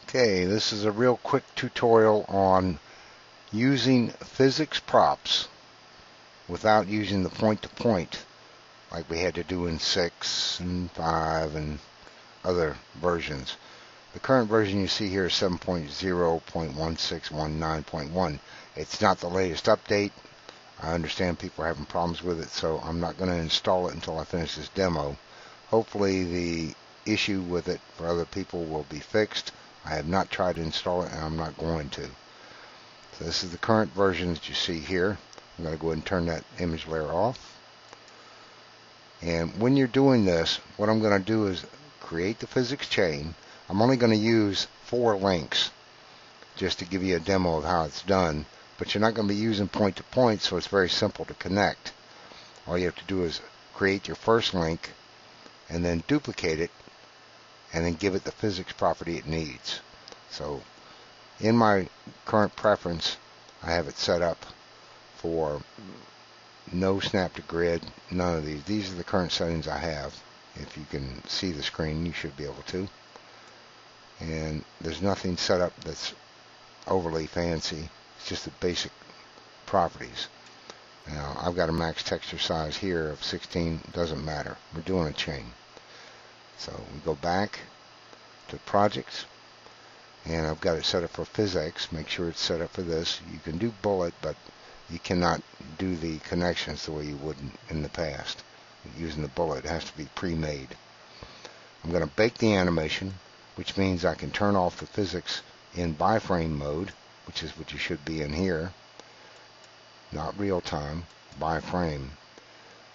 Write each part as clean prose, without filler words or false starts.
Okay, this is a real quick tutorial on using physics props without using the point-to-point like we had to do in 6 and 5 and other versions. The current version you see here is 7.0.1619.1. It's not the latest update. I understand people are having problems with it, so I'm not going to install it until I finish this demo. Hopefully the issue with it for other people will be fixed. I have not tried to install it, and I'm not going to. So this is the current version that you see here. I'm going to go ahead and turn that image layer off. And when you're doing this, what I'm going to do is create the physics chain. I'm only going to use 4 links just to give you a demo of how it's done. But you're not going to be using point-to-point, so it's very simple to connect. All you have to do is create your first link and then duplicate it and then give it the physics property it needs. So in my current preference, I have it set up for no snap to grid, none of these. These are the current settings I have. If you can see the screen, you should be able to. And there's nothing set up that's overly fancy. It's just the basic properties. Now, I've got a max texture size here of 16. Doesn't matter. We're doing a chain. So we go back to projects, and I've got it set up for PhysX. Make sure it's set up for this. You can do bullet, but you cannot do the connections the way you would in the past. Using the bullet, it has to be pre-made. I'm going to bake the animation, which means I can turn off the physics in bi-frame mode, which is what you should be in here. Not real time, bi-frame,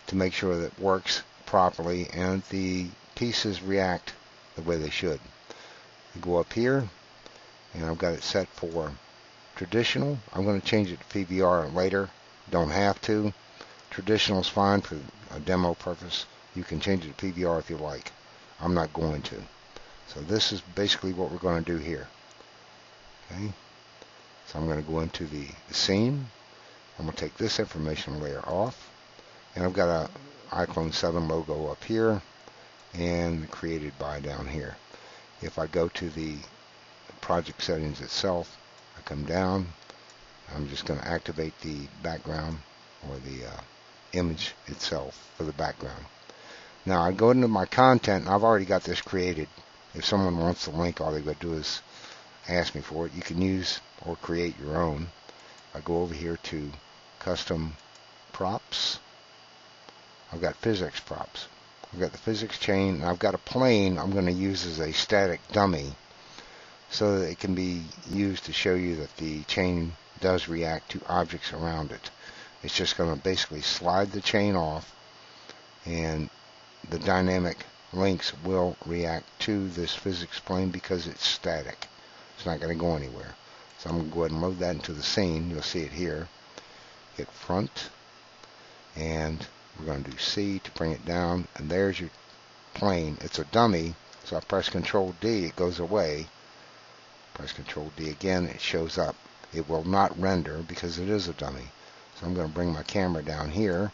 to make sure that it works properly and the pieces react the way they should. I go up here, and I've got it set for traditional. I'm going to change it to PVR later. Don't have to. Traditional is fine for a demo purpose. You can change it to PVR if you like. I'm not going to. So this is basically what we're going to do here. Okay. So I'm going to go into the scene. I'm going to take this information layer off, and I've got a iClone 7 logo up here and created by down here. If I go to the project settings itself, I come down. I'm just going to activate the background or the image itself for the background. Now I go into my content, and I've already got this created. If someone wants the link, all they've got to do is ask me for it. You can use or create your own. I go over here to custom props. I've got physics props. I've got the physics chain, and I've got a plane I'm going to use as a static dummy so that it can be used to show you that the chain does react to objects around it. It's just going to basically slide the chain off, and the dynamic links will react to this physics plane because it's static. It's not going to go anywhere. So I'm going to go ahead and load that into the scene. You'll see it here. Hit front, and we're going to do C to bring it down, and there's your plane. It's a dummy, so I press Control D, it goes away. Press Control D again, it shows up. It will not render because it is a dummy. So I'm going to bring my camera down here.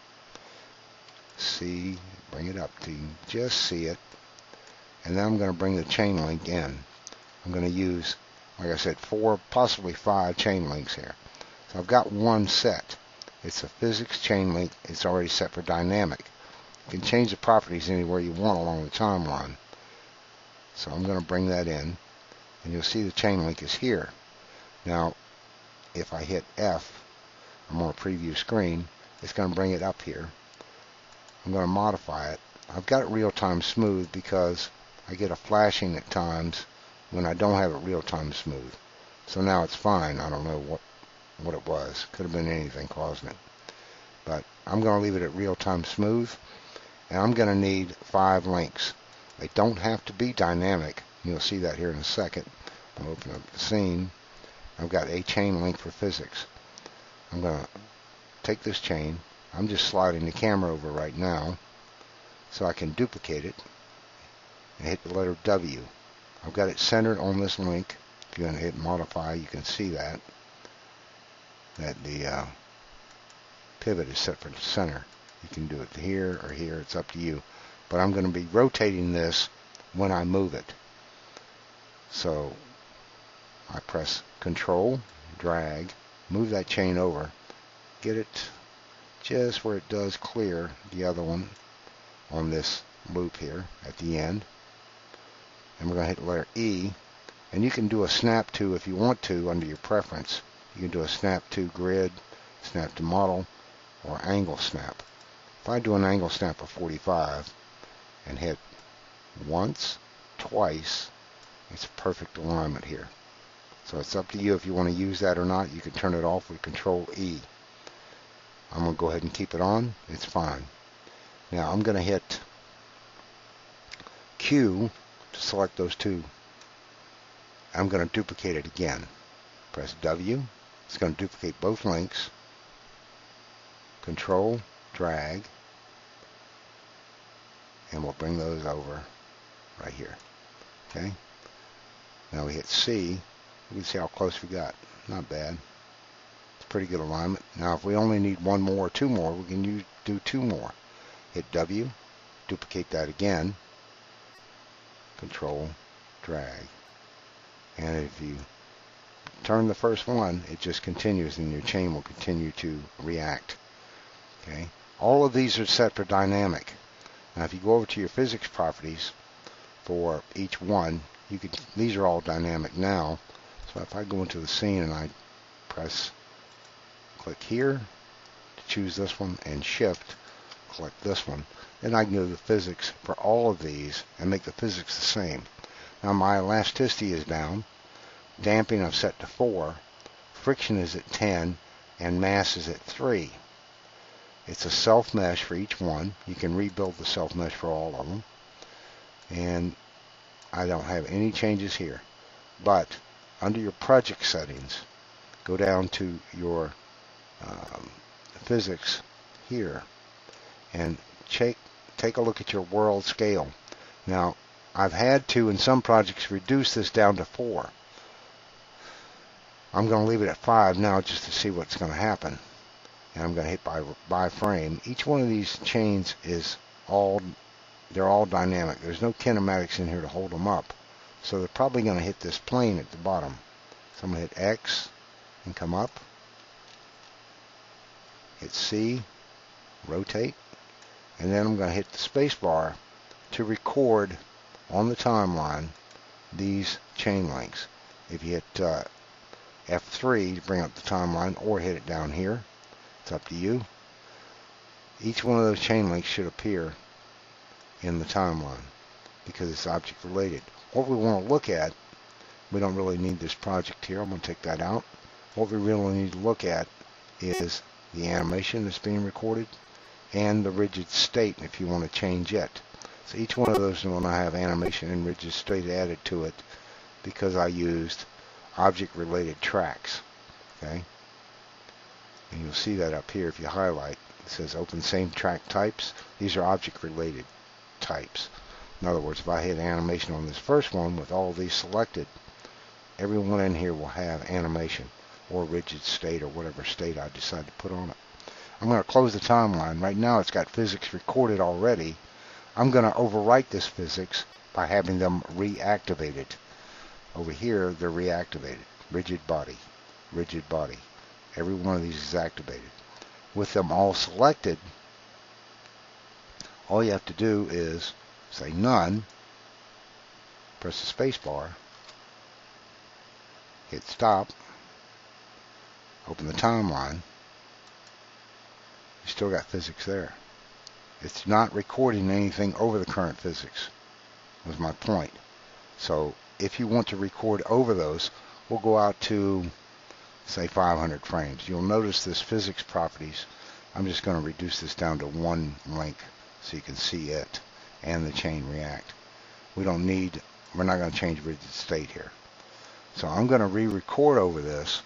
See, bring it up to just see it. And then I'm going to bring the chain link in. I'm going to use, like I said, 4, possibly 5 chain links here. So I've got one set. It's a physics chain link. It's already set for dynamic. You can change the properties anywhere you want along the timeline. So I'm going to bring that in, and you'll see the chain link is here. Now, if I hit F, I'm on a preview screen, it's going to bring it up here. I'm going to modify it. I've got it real-time smooth because I get a flashing at times when I don't have it real-time smooth. So now it's fine. I don't know what it was. Could have been anything causing it. But I'm going to leave it at real-time smooth, and I'm going to need 5 links. They don't have to be dynamic. You'll see that here in a second. I'll open up the scene. I've got a chain link for physics. I'm going to take this chain. I'm just sliding the camera over right now so I can duplicate it and hit the letter W. I've got it centered on this link. If you're going to hit modify, you can see that the pivot is set for the center. You can do it here or here. It's up to you. But I'm going to be rotating this when I move it. So I press Control, drag, move that chain over, get it just where it does clear the other one on this loop here at the end. And we're going to hit letter E. And you can do a snap to if you want to under your preference. You can do a snap to grid, snap to model, or angle snap. If I do an angle snap of 45 and hit once, twice, it's perfect alignment here. So it's up to you if you want to use that or not. You can turn it off with Control E. I'm going to go ahead and keep it on. It's fine. Now I'm going to hit Q to select those two. I'm going to duplicate it again. Press W. It's going to duplicate both links. Control, drag, and we'll bring those over right here. Okay. Now we hit C. You can see how close we got. Not bad. It's pretty good alignment. Now if we only need one more or two more, we can do two more. Hit W, duplicate that again. Control, drag. And if you turn the first one, it just continues and your chain will continue to react. Okay. All of these are set for dynamic. Now if you go over to your physics properties for each one, these are all dynamic now. So if I go into the scene and I click here to choose this one and shift, click this one, then I can go to the physics for all of these and make the physics the same. Now my elasticity is down, damping I've set to 4, friction is at 10, and mass is at 3. It's a self mesh for each one. You can rebuild the self mesh for all of them. And I don't have any changes here. But under your project settings, go down to your physics here and take a look at your world scale. Now I've had to in some projects reduce this down to 4. I'm going to leave it at 5 now just to see what's going to happen. And I'm going to hit by frame. Each one of these chains is they're all dynamic. There's no kinematics in here to hold them up. So they're probably going to hit this plane at the bottom. So I'm going to hit X and come up. Hit C, rotate. And then I'm going to hit the space bar to record on the timeline these chain links. If you hit F3 to bring up the timeline, or hit it down here, it's up to you. Each one of those chain links should appear in the timeline because it's object related. What we want to look at, we don't really need this project here. I'm going to take that out. What we really need to look at is the animation that's being recorded and the rigid state if you want to change it. So each one of those will have animation and rigid state added to it because I used object related tracks. Okay, and you'll see that up here if you highlight. It says open same track types. These are object related types. In other words, if I hit animation on this first one with all of these selected, every one in here will have animation or rigid state or whatever state I decide to put on it. I'm going to close the timeline. Right now it's got physics recorded already. I'm going to overwrite this physics by having them reactivated. Over here they're reactivated. Rigid body, rigid body. Every one of these is activated. With them all selected, all you have to do is say none, press the space bar, hit stop, open the timeline. You still got physics there. It's not recording anything over the current physics, was my point. So if you want to record over those, we'll go out to say 500 frames. You'll notice this physics properties. I'm just going to reduce this down to one link so you can see it and the chain react. We're not going to change rigid state here. So I'm going to re-record over this,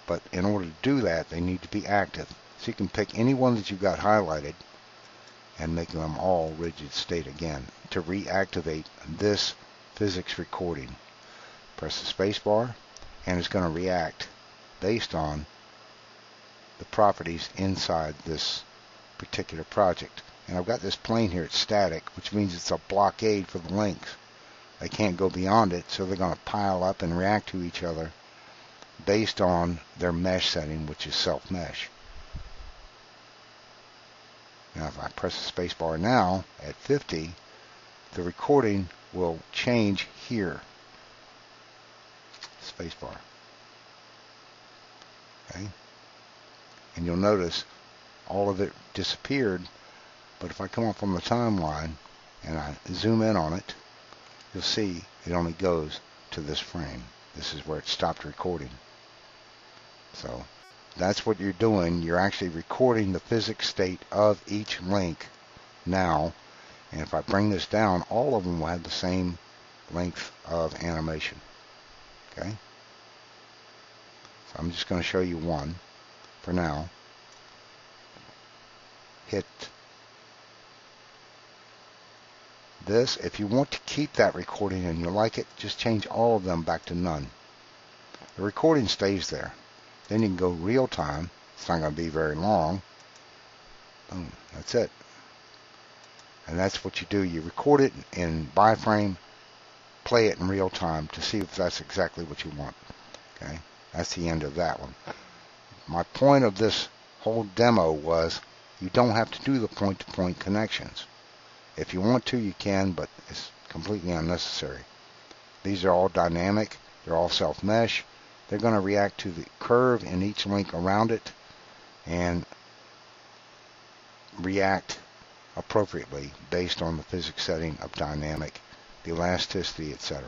but in order to do that, they need to be active. So you can pick any one that you've got highlighted and make them all rigid state again to reactivate this physics recording. Press the space bar and it's going to react based on the properties inside this particular project. And I've got this plane here, it's static, which means it's a blockade for the links. They can't go beyond it, so they're going to pile up and react to each other based on their mesh setting, which is self-mesh. Now if I press the space bar now at 50, the recording will change here. Space bar. Okay? And you'll notice all of it disappeared, but if I come up on the timeline and I zoom in on it, you'll see it only goes to this frame. This is where it stopped recording. So that's what you're doing. You're actually recording the physics state of each link now. And if I bring this down, all of them will have the same length of animation. Okay? So I'm just going to show you one for now. Hit this. If you want to keep that recording and you like it, just change all of them back to none. The recording stays there. Then you can go real time. It's not going to be very long. Boom. That's it. And that's what you do. You record it in bi-frame, play it in real time to see if that's exactly what you want. Okay? That's the end of that one. My point of this whole demo was you don't have to do the point-to-point connections. If you want to, you can, but it's completely unnecessary. These are all dynamic. They're all self-mesh. They're going to react to the curve in each link around it and react appropriately based on the physics setting of dynamic, the elasticity, etc.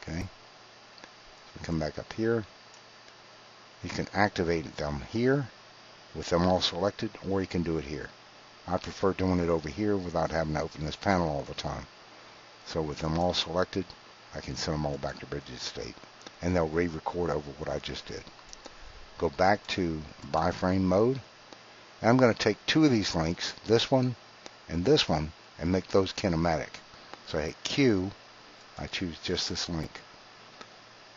Okay? So come back up here. You can activate them here with them all selected, or you can do it here. I prefer doing it over here without having to open this panel all the time. So with them all selected, I can send them all back to rigid state, and they'll re-record over what I just did. Go back to bi-frame mode. And I'm going to take two of these links, this one, and make those kinematic. So I hit Q, I choose just this link.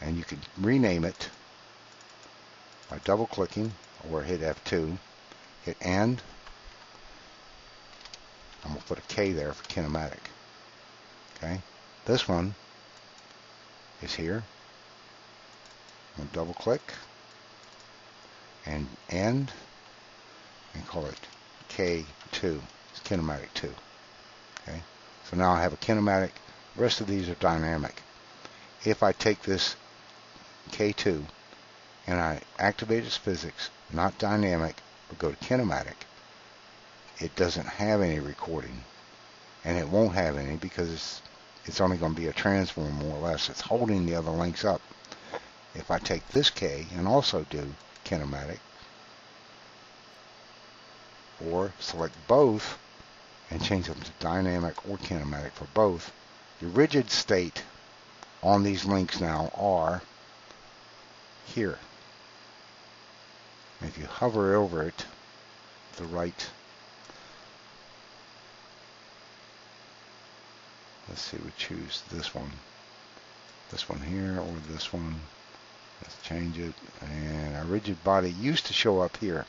And you can rename it by double clicking or hit F2, hit and. I'm going to put a K there for kinematic. Okay? This one is here. I'm going to double click and end and call it K2. It's kinematic 2. Okay? So now I have a kinematic. The rest of these are dynamic. If I take this K2 and I activate its physics, not dynamic, but go to kinematic, it doesn't have any recording. And it won't have any because it's only going to be a transform more or less. It's holding the other links up. If I take this K and also do kinematic, or select both and change them to dynamic or kinematic for both, the rigid state on these links now are here. And if you hover over it, the right, let's see, we choose this one here or this one. Let's change it. And our rigid body used to show up here.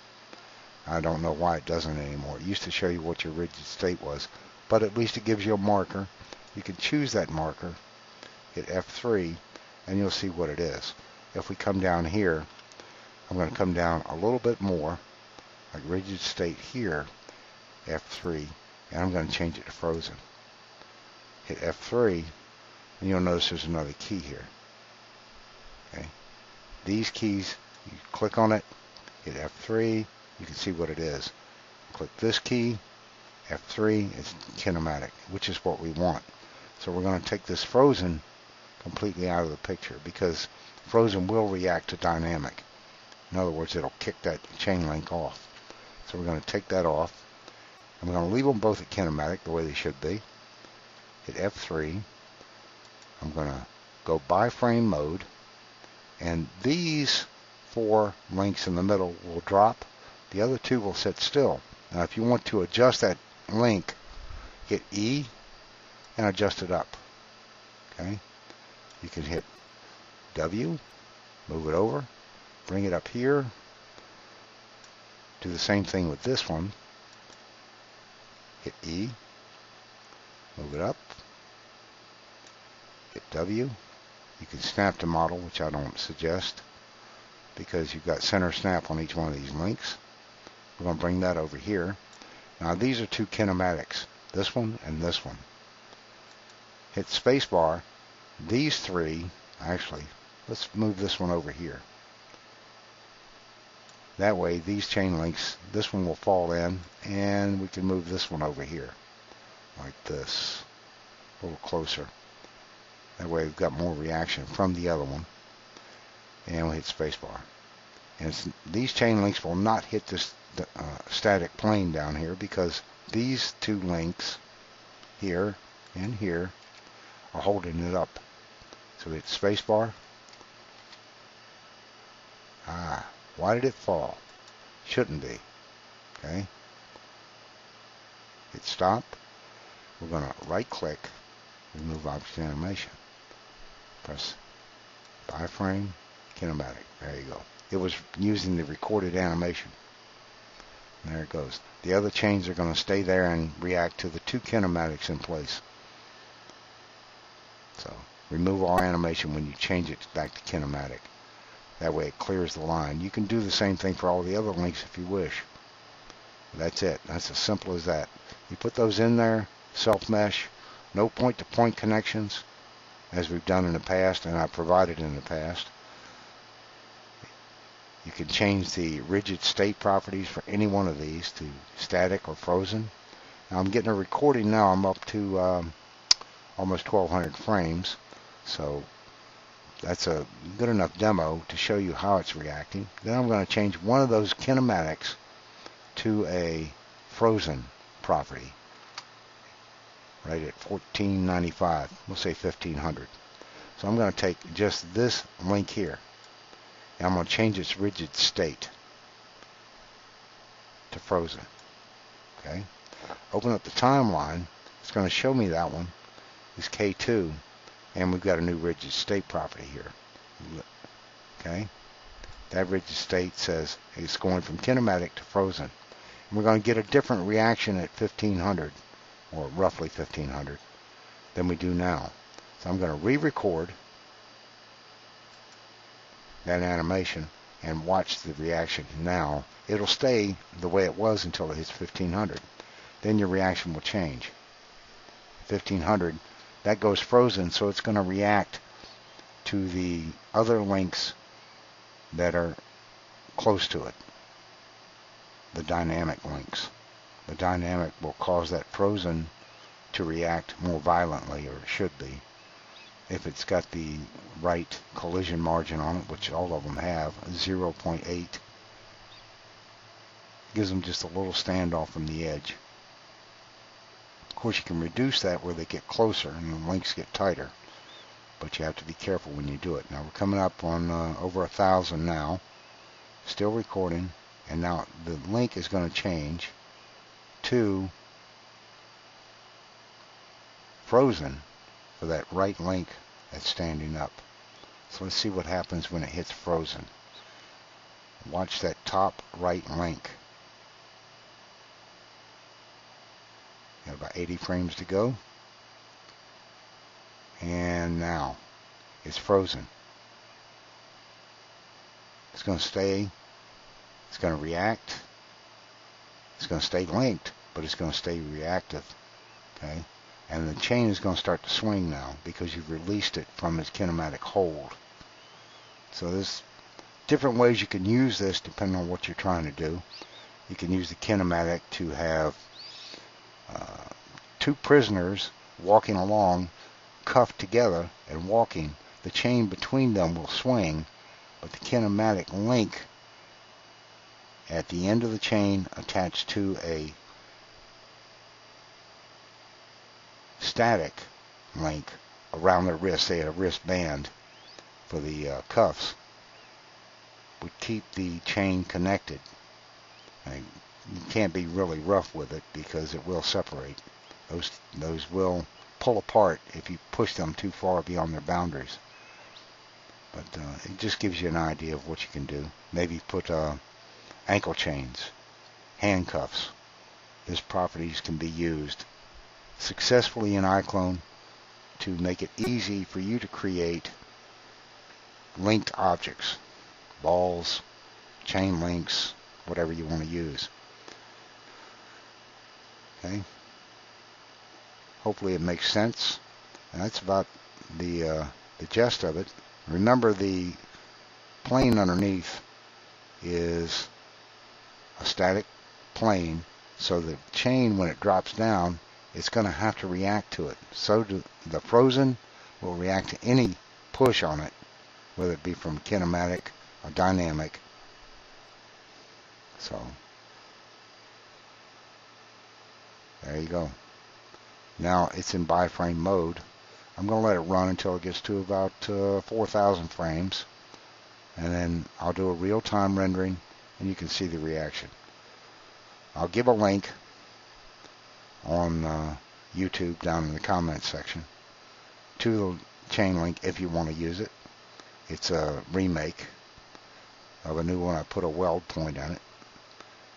I don't know why it doesn't anymore. It used to show you what your rigid state was, but at least it gives you a marker. You can choose that marker, hit F3, and you'll see what it is. If we come down here, I'm going to come down a little bit more, like rigid state here, F3, and I'm going to change it to frozen. Hit F3, and you'll notice there's another key here. Okay, these keys, you click on it, hit F3, you can see what it is. Click this key, F3, it's kinematic, which is what we want. So we're going to take this frozen completely out of the picture because frozen will react to dynamic. In other words, it'll kick that chain link off. So we're going to take that off. And we're going to leave them both at kinematic the way they should be. Hit F3. I'm going to go by frame mode. And these 4 links in the middle will drop. The other 2 will sit still. Now if you want to adjust that link, hit E and adjust it up. Okay? You can hit W, move it over, bring it up here. Do the same thing with this one. Hit E, move it up, hit W. You can snap to model, which I don't suggest. because you've got center snap on each one of these links. We're going to bring that over here. Now these are two kinematics, this one and this one. Hit spacebar. These three, actually, let's move this one over here. That way these chain links, this one will fall in, and we can move this one over here like this, a little closer. That way we've got more reaction from the other one. And we'll hit spacebar. And these chain links will not hit this static plane down here, because these two links here and here are holding it up. So hit spacebar. Why did it fall? Shouldn't be. Okay. Hit stop. We're going to right click, remove object animation. Press bioframe, kinematic. There you go. It was using the recorded animation. There it goes. The other chains are going to stay there and react to the two kinematics in place. So remove all animation when you change it back to kinematic. That way it clears the line. You can do the same thing for all the other links if you wish. That's it. That's as simple as that. You put those in there, self-mesh, no point-to-point connections, as we've done in the past and I've provided in the past. You can change the rigid state properties for any one of these to static or frozen. Now I'm getting a recording now. I'm up to almost 1200 frames. So that's a good enough demo to show you how it's reacting. Then I'm going to change one of those kinematics to a frozen property. Right at 1495. We'll say 1500. So I'm going to take just this link here. And I'm going to change its rigid state to frozen. Okay. Open up the timeline. It's going to show me that one is K2, and we've got a new rigid state property here. Okay. That rigid state says it's going from kinematic to frozen. And we're going to get a different reaction at 1500, or roughly 1500, than we do now. So I'm going to re-record that animation and watch the reaction now. It'll stay the way it was until it hits 1500. Then your reaction will change. 1500, that goes frozen, so it's going to react to the other links that are close to it, the dynamic links. The dynamic will cause that frozen to react more violently, or it should be, if it's got the right collision margin on it, which all of them have, 0.8. Gives them just a little standoff from the edge. Of course, you can reduce that where they get closer and the links get tighter, but you have to be careful when you do it. Now we're coming up on over 1,000 now, still recording, and now the link is going to change to frozen for that right link that's standing up. So let's see what happens when it hits frozen. Watch that top right link. Got about 80 frames to go. And now it's frozen. It's going to stay. It's going to react. It's going to stay linked, but it's going to stay reactive. Okay? And the chain is going to start to swing now because you've released it from its kinematic hold. So there's different ways you can use this depending on what you're trying to do. You can use the kinematic to have two prisoners walking along, cuffed together and walking. The chain between them will swing, but the kinematic link at the end of the chain attached to a static link around their wrist, say a wristband for the cuffs, would keep the chain connected. And you can't be really rough with it because it will separate. Those will pull apart if you push them too far beyond their boundaries. But it just gives you an idea of what you can do. Maybe put ankle chains, handcuffs. These properties can be used successfully in iClone to make it easy for you to create linked objects balls, chain links, whatever you want to use. Okay. Hopefully it makes sense. And that's about the gist of it. Remember, the plane underneath is a static plane, so the chain, when it drops down, it's going to have to react to it. So the frozen will react to any push on it, whether it be from kinematic or dynamic. So there you go. Now it's in bi-frame mode. I'm going to let it run until it gets to about 4,000 frames, and then I'll do a real-time rendering, and you can see the reaction. I'll give a link on YouTube down in the comments section to the chain link if you want to use it. It's a remake of a new one. I put a weld point on it,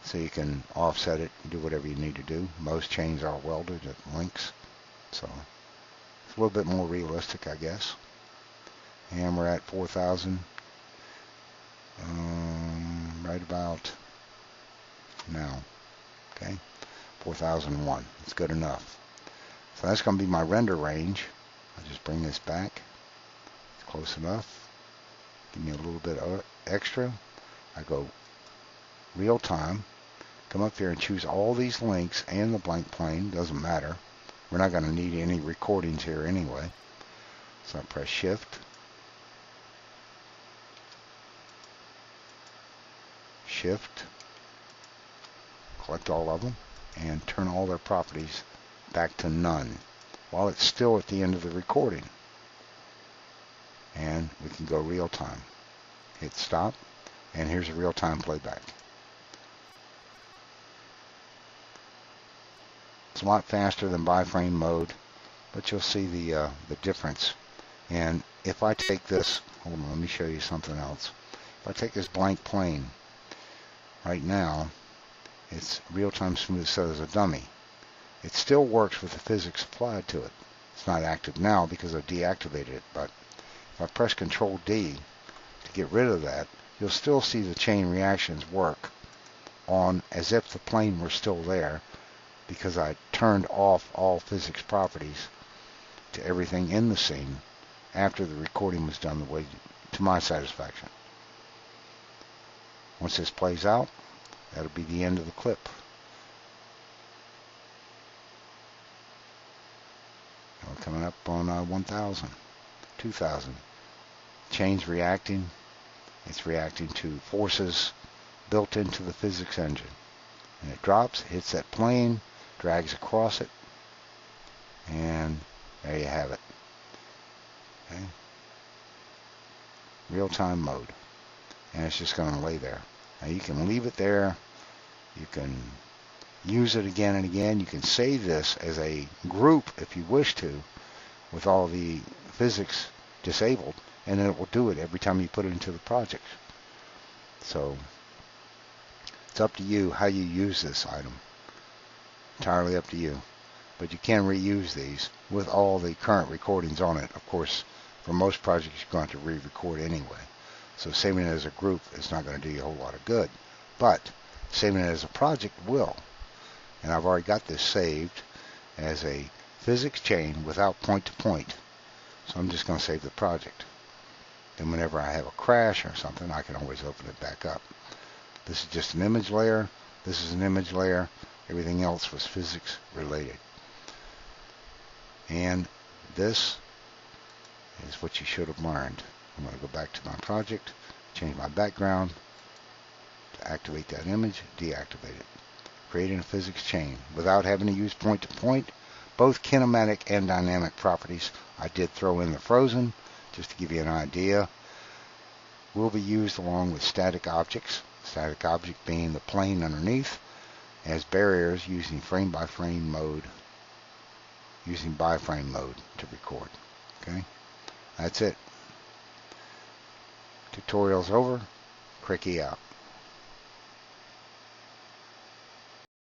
so you can offset it and do whatever you need to do. Most chains are welded at links, so it's a little bit more realistic, I guess. And we're at 4,000 right about now. Okay, 4,001. It's good enough. So that's going to be my render range. I'll just bring this back. It's close enough. Give me a little bit extra. I go real time. Come up here and choose all these links and the blank plane. Doesn't matter. We're not going to need any recordings here anyway. So I press Shift. Shift. Select all of them and turn all their properties back to none while it's still at the end of the recording. And we can go real time. Hit stop, and here's a real time playback. It's a lot faster than bi-frame mode, but you'll see the difference. And if I take this, hold on, let me show you something else. If I take this blank plane right now, it's real-time smooth set as a dummy. It still works with the physics applied to it. It's not active now because I've deactivated it, but if I press Control D to get rid of that, you'll still see the chain reactions work on as if the plane were still there, because I turned off all physics properties to everything in the scene after the recording was done the way to my satisfaction. Once this plays out, that'll be the end of the clip. We're coming up on 1,000, 2,000. Chain's reacting. It's reacting to forces built into the physics engine. And it drops, hits that plane, drags across it, and there you have it. Okay. Real-time mode. And it's just going to lay there. Now you can leave it there. You can use it again and again. You can save this as a group if you wish to, with all the physics disabled, and then it will do it every time you put it into the project. So it's up to you how you use this item. Entirely up to you. But you can reuse these with all the current recordings on it. Of course, for most projects you're going to have to re-record anyway. So saving it as a group is not going to do you a whole lot of good. But saving it as a project will. And I've already got this saved as a physics chain without point-to-point. So I'm just going to save the project. Then whenever I have a crash or something, I can always open it back up. This is just an image layer. This is an image layer. Everything else was physics related. And this is what you should have learned. I'm going to go back to my project, change my background to activate that image, deactivate it. Creating a physics chain without having to use point-to-point. Both kinematic and dynamic properties. I did throw in the frozen, just to give you an idea. Will be used along with static objects. Static object being the plane underneath, as barriers using frame-by-frame mode, using bi-frame mode to record. Okay, that's it. Tutorial's over. Cricky out.